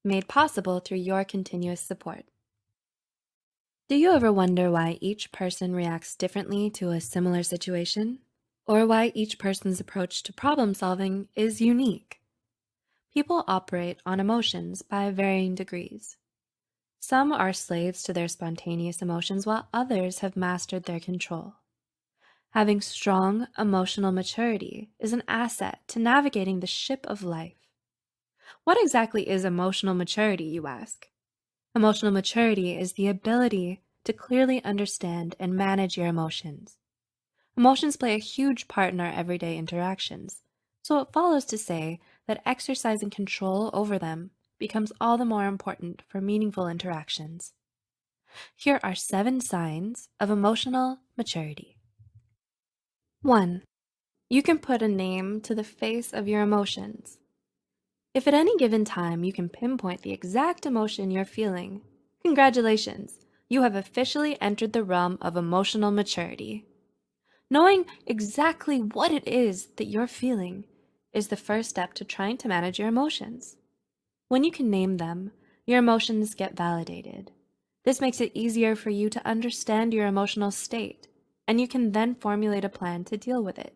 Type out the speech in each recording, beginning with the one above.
made possible through your continuous support. Do you ever wonder why each person reacts differently to a similar situation? Or why each person's approach to problem solving is unique? People operate on emotions by varying degrees. Some are slaves to their spontaneous emotions, while others have mastered their control. Having strong emotional maturity is an asset to navigating the ship of life. What exactly is emotional maturity, you ask? Emotional maturity is the ability to clearly understand and manage your emotions. Emotions play a huge part in our everyday interactions, so it follows to say that exercising control over them becomes all the more important for meaningful interactions. Here are 7 signs of emotional maturity. 1. You can put a name to the face of your emotions. If at any given time you can pinpoint the exact emotion you're feeling, congratulations, you have officially entered the realm of emotional maturity. Knowing exactly what it is that you're feeling is the first step to trying to manage your emotions. When you can name them, your emotions get validated. This makes it easier for you to understand your emotional state, and you can then formulate a plan to deal with it.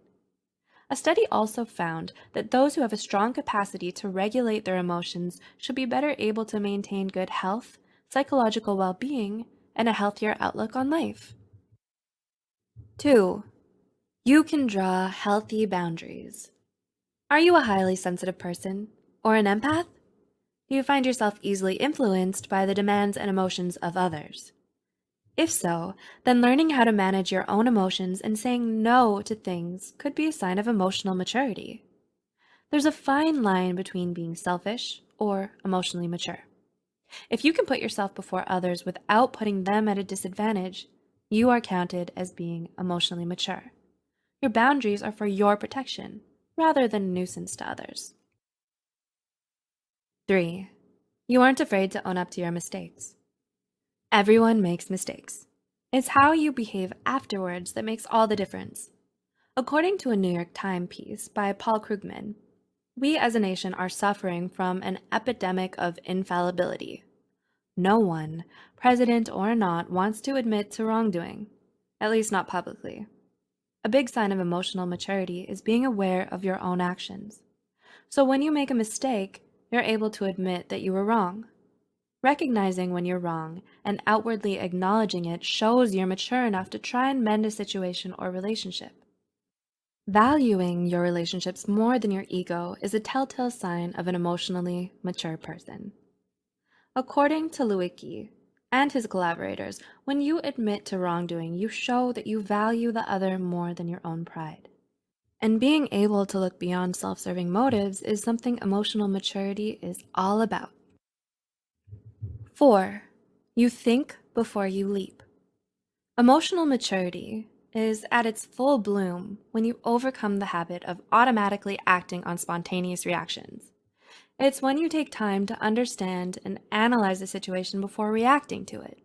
A study also found that those who have a strong capacity to regulate their emotions should be better able to maintain good health, psychological well-being, and a healthier outlook on life. 2. You can draw healthy boundaries. Are you a highly sensitive person or an empath? Do you find yourself easily influenced by the demands and emotions of others? If so, then learning how to manage your own emotions and saying no to things could be a sign of emotional maturity. There's a fine line between being selfish or emotionally mature. If you can put yourself before others without putting them at a disadvantage, you are counted as being emotionally mature. Your boundaries are for your protection, rather than a nuisance to others. 3. You aren't afraid to own up to your mistakes. Everyone makes mistakes. It's how you behave afterwards that makes all the difference. According to a New York Times piece by Paul Krugman, we as a nation are suffering from an epidemic of infallibility. No one, president or not, wants to admit to wrongdoing, at least not publicly. A big sign of emotional maturity is being aware of your own actions. So when you make a mistake, you're able to admit that you were wrong. Recognizing when you're wrong and outwardly acknowledging it shows you're mature enough to try and mend a situation or relationship. Valuing your relationships more than your ego is a telltale sign of an emotionally mature person. According to Lewicki and his collaborators, when you admit to wrongdoing, you show that you value the other more than your own pride. And being able to look beyond self-serving motives is something emotional maturity is all about. 4. You think before you leap. Emotional maturity is at its full bloom when you overcome the habit of automatically acting on spontaneous reactions. It's when you take time to understand and analyze the situation before reacting to it.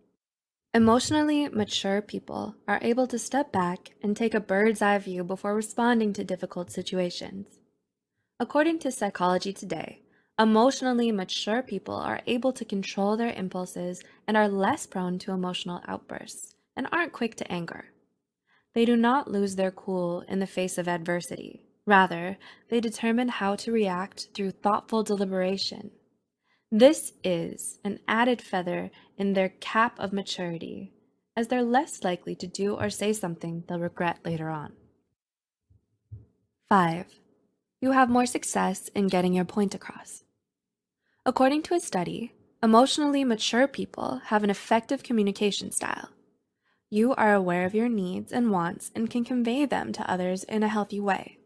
Emotionally mature people are able to step back and take a bird's eye view before responding to difficult situations. According to Psychology Today, emotionally mature people are able to control their impulses and are less prone to emotional outbursts and aren't quick to anger. They do not lose their cool in the face of adversity. Rather, they determine how to react through thoughtful deliberation. This is an added feather in their cap of maturity, as they're less likely to do or say something they'll regret later on. 5. You have more success in getting your point across. According to a study, emotionally mature people have an effective communication style. You are aware of your needs and wants and can convey them to others in a healthy way.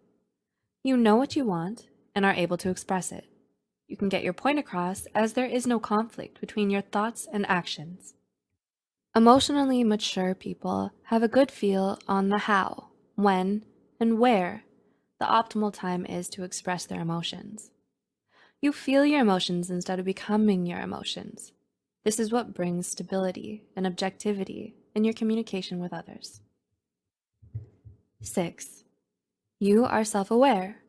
You know what you want and are able to express it. You can get your point across as there is no conflict between your thoughts and actions. Emotionally mature people have a good feel on the how, when, and where the optimal time is to express their emotions. You feel your emotions instead of becoming your emotions. This is what brings stability and objectivity in your communication with others. 6. You are self-aware.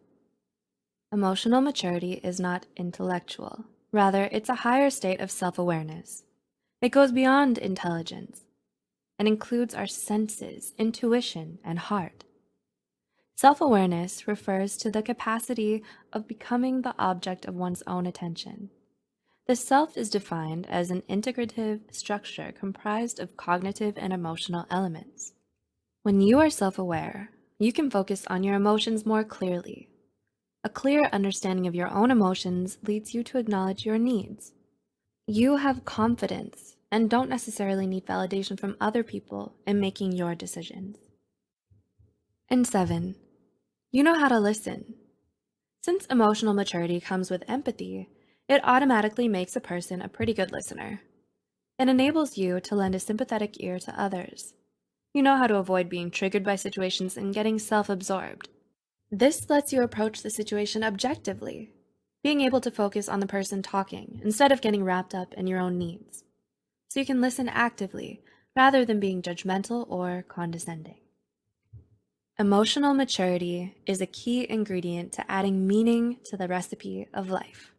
Emotional maturity is not intellectual. Rather, it's a higher state of self-awareness. It goes beyond intelligence and includes our senses, intuition, and heart. Self-awareness refers to the capacity of becoming the object of one's own attention. The self is defined as an integrative structure comprised of cognitive and emotional elements. When you are self-aware, you can focus on your emotions more clearly. A clear understanding of your own emotions leads you to acknowledge your needs. You have confidence and don't necessarily need validation from other people in making your decisions. And 7, you know how to listen. Since emotional maturity comes with empathy, it automatically makes a person a pretty good listener. It enables you to lend a sympathetic ear to others. You know how to avoid being triggered by situations and getting self-absorbed. This lets you approach the situation objectively, being able to focus on the person talking instead of getting wrapped up in your own needs. So you can listen actively rather than being judgmental or condescending. Emotional maturity is a key ingredient to adding meaning to the recipe of life.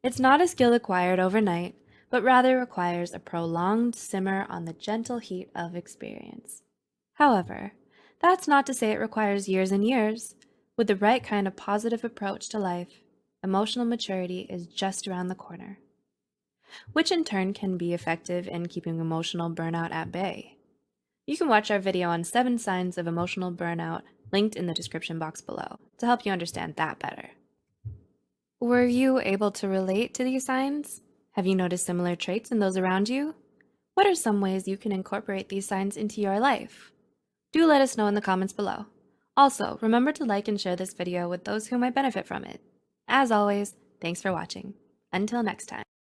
It's not a skill acquired overnight, but rather requires a prolonged simmer on the gentle heat of experience. However, that's not to say it requires years and years. With the right kind of positive approach to life, emotional maturity is just around the corner, which in turn can be effective in keeping emotional burnout at bay. You can watch our video on 7 signs of emotional burnout linked in the description box below to help you understand that better. Were you able to relate to these signs? Have you noticed similar traits in those around you? What are some ways you can incorporate these signs into your life? Do let us know in the comments below. Also, remember to like and share this video with those who might benefit from it. As always, thanks for watching. Until next time.